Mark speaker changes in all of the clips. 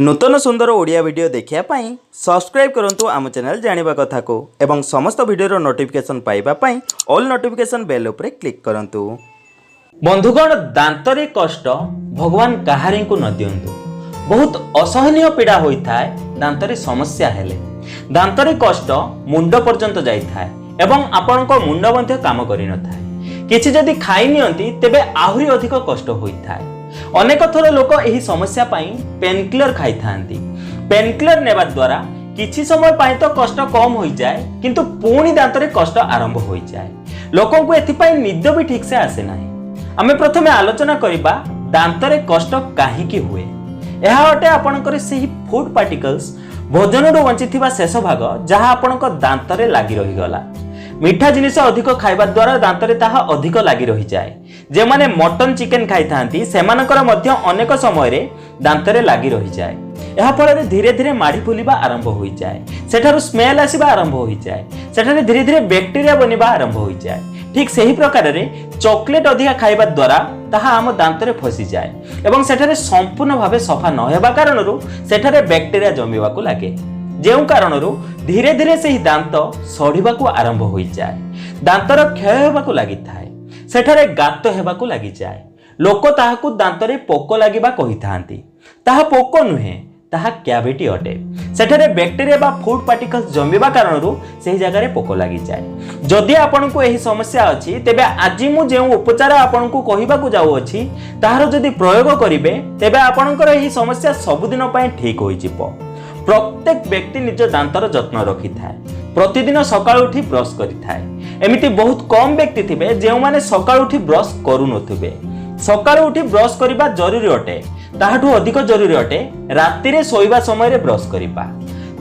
Speaker 1: नूतन सुंदर ओडिया वीडियो देखिया पाई सब्सक्राइब करंतु आम चैनल जानिबा कथा को एवं समस्त वीडियो नोटिफिकेशन पाइबा पाई ऑल नोटिफिकेशन बेल उपरे क्लिक करंतु।
Speaker 2: बंधुगण दांतरे कष्ट भगवान काहारी को न दियंतु। बहुत असहनीय पीड़ा होता है दांतरे समस्या हेले। दांतरे कष्ट मुंड पर्यंत जाई थाए एवं आपण को मुंड मध्य काम करि न थाए। किछि जदि खाइ नियंती तेबे आहुरी अधिक कष्ट होई थाए। अनेक थर लोक एही समस्या पाई पेनकिलर खाई थांती। पेनकिलर नेबा द्वारा किछि समय पाई तो कष्ट कम होई जाए किंतु पुणी दांतरे कष्ट आरंभ होई जाए। लोकों को एथि पाई निद भी ठीक से आसे नाही। आमे प्रथमे आलोचना करिबा दांतरे कष्ट काहेकि हुए। एहा अटे आपनकर सेही फूड पार्टिकल्स भोजनरू वंचिथिबा शेष भाग जहा आपनक दांतरे लागि रहि गला। मीठा जिनिस अधिक खाइबा द्वारा दांतरे ताहा अधिक लागि रहि जाए। जे माने मटन चिकेन खाइ थांती सेमानकर मध्य अनेक समय रे दांतरे लागि रहि जाए। एहा फଳରେ धीरे धीरे माढ़ी फुलिबा आरंभ होई जाए। सेठारु स्मेल आसीबा आरंभ होई जाए। सेठारे धीरे धीरे बैक्टीरिया बनिबा आरंभ होई जाए। ठीक सही प्रकार रे चॉकलेट अधिक खाइबा द्वारा ताहा आम दांतरे फसी जाए एवं सेठारे संपूर्ण भावे सफा न हेबा कारणरू सेठारे बैक्टीरिया जमिबाकू लागे। जेउ कारणरू धीरे धीरे सेही दांत सढ़िबाकू आरंभ होई जाए। दांतर क्षय हेबाकू लागि थाए। सेठारे गात हेबाकू लागि जाए। लोक ताहाकू दांतरे पोक लागिबा कहि थांती। ताहा पोक नुहे, ताहा क्याविटी अटे। सेठारे बैक्टीरिया बा फूड पार्टिकल्स जमिबा कारणरू सेही जगारे पोक लागि जाए। जदि आपनकू एही समस्या अछि तेबे आजि मु जेउ उपचार आपनकू कहिबाकू जाउ अछि ताहार जदि प्रयोग करिवे तेबे आपनकर एही समस्या सबुदिन पय ठीक होई जिवो। प्रत्येक व्यक्ति निज दांतर जत्न रखि थाए। प्रतिदिन सकाळ उठी ब्रश करि थाए। एमिति बहुत कम व्यक्ति थिबे जेउ माने सकाळ उठी ब्रश करू नथिबे। सकाळ उठी ब्रश करिबा जरूरी अटे। ताहाठू अधिक जरूरी अटे राति रे सोइबा समय रे ब्रश करिबा।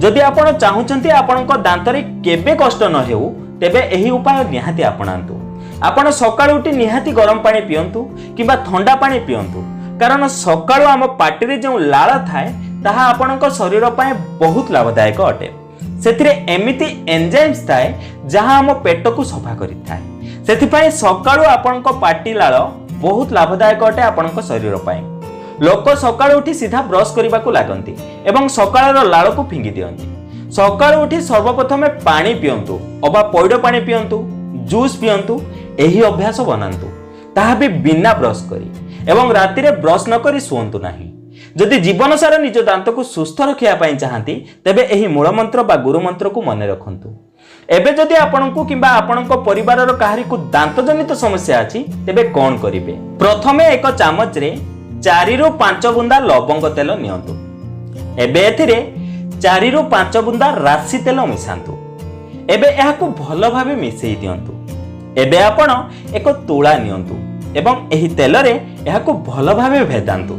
Speaker 2: जदि आपण चाहुचंती आपणक दांतरे केबे कष्ट न हेउ तेबे एही उपाय निहाती आपणांतु। आपण सकाळ उठी निहाती गरम पानी पियंतु किबा ठंडा पानी पियंतु कारण सकाळ आम पाटी रे जो लाळ थाए ताहा आपणक शरीर पाए बहुत लाभदायक अटे। सेथिरे एमिति एंजाइम्स थाए जहां आम पेट को सफा करि थाए। सेथिपाई सकाळु आपणक पाटी लाळ बहुत लाभदायक अटे आपणक शरीर पाए। लोक सकाळु उठी सीधा ब्रश करिबाकू लागंती एवं सकाळर लाळ को फिंगी दियंती। सकाळु उठी सर्वप्रथमे पानी पियंतु अबा पौड पानी पियंतु, जूस पियंतु। एही अभ्यास बनांतु ताहा भी बिना ब्रश करी एवं राति रे ब्रश न करी सुवंतु नाही। जदि जीवन सारा निज दांत को सुस्थ रखिया पाई चाहती तेबे एही मूल मंत्र बा गुरु मंत्र को मन रखंतु। एबे जदि आपनकू किंबा आपनक परिवारर काहारी को दांत जनित समस्या अछि तेबे कोन करिवे। प्रथमे एक चामच रे 4 रु 5 बुंदा लवंग तेल नियंतु। एबे एथिरे 4 रु 5 बुंदा राशि तेल मिसांतु। एबे एहाकू भलो भाबे मिसेई दियंतु। एबे आपण एक तुळा नियंतु एवं एही तेल रे एहाकू भलो भाबे भेदांतु।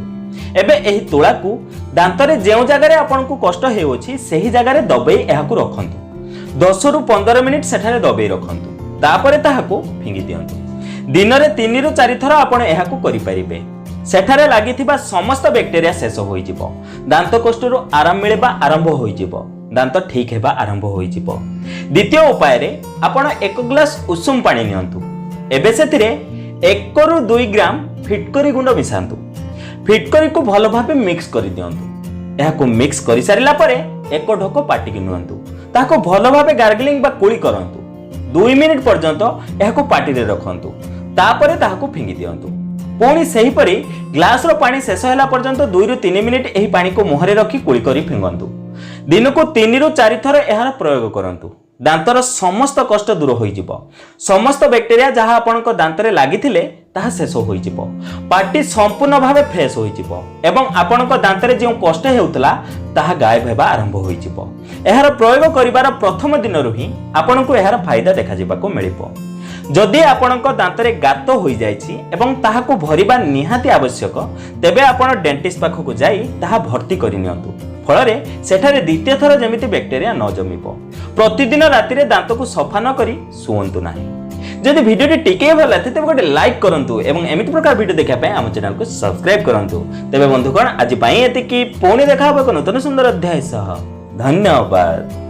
Speaker 2: एबे एही तुळा को दांतरे जेउ जगारे आपनकू कष्ट हेउछि सेही जगारे दबेई एहाकू रखंतु। 10 रु 15 मिनिट सेठारे दबेई रखंतु। तापरे ताहाकू फिंगी दियंतु। दिन रे 3 रु 4 थरा आपण एहाकू करि परिबे। सेठारे लागिथिबा समस्त बैक्टीरिया शेष होई जिवो। दांत कष्टरू आराम मिलबा आरंभ होई जिवो। दांत ठीक हेबा आरंभ होई जिवो। द्वितीय उपाय रे आपण 1 ग्लास उषुम पानी नियंतु। एबे सेथिरे 1 रु 2 ग्राम फिटकरी गुंड मिसांतु। फिटकरी को भलो भाबे मिक्स करि दियंतु। एहाकू मिक्स करि सारिला परे एक ढोक पाटी कि नियंतु। ताको भलो भाबे गार्गलिंग बा कुली करंतु। 2 मिनिट पर्यंत एहाकू पाटी रे रखंतु। तापरे ताहाकू फिंगी दियंतु। पुणी सही परी ग्लास रो पानी शेष होला पर्यंत 2 रु 3 मिनिट एही पानी को मुहरे रखी कुली करी फिंगंतु। दिन को 3 रु 4 थर एहार प्रयोग करंतु। दांतर समस्त कष्ट दूर होई जिवो। समस्त बैक्टीरिया जहां आपनक दांतरे लागिथिले ताहा शेष होई जिवो। पाटी संपूर्ण भावे फ्रेश होई जिवो एवं आपनक दांतरे जे कष्ट हेउतला ताहा गायब हेबा आरंभ होई जिवो। एहार प्रयोग करिवार प्रथम दिनरु ही आपनकू एहार फायदा देखा जिबाको मिलिबो। जदि आपनक दांतरे गात होई जायछि एवं ताहाकू भरिबा निहाती आवश्यक तेबे आपण डेंटिस्ट पाखकू जाई ताहा भर्ती करि नियंतु। फଳରେ सेठारे द्वितीय थर जेमिति बैक्टीरिया न जमिबो। प्रतिदिन राति रे दांत को सफा न करी सुवंतु नाही। जदि वीडियो टिके भल लाथे तेबे गोटे लाइक करंतु एवं एमिति प्रकार वीडियो देखा पय हम चैनल को सब्सक्राइब करंतु। तेबे बंधुगण आज पई एतिकी पुणी देखा हो एक नूतन सुंदर अध्याय सह। धन्यवाद।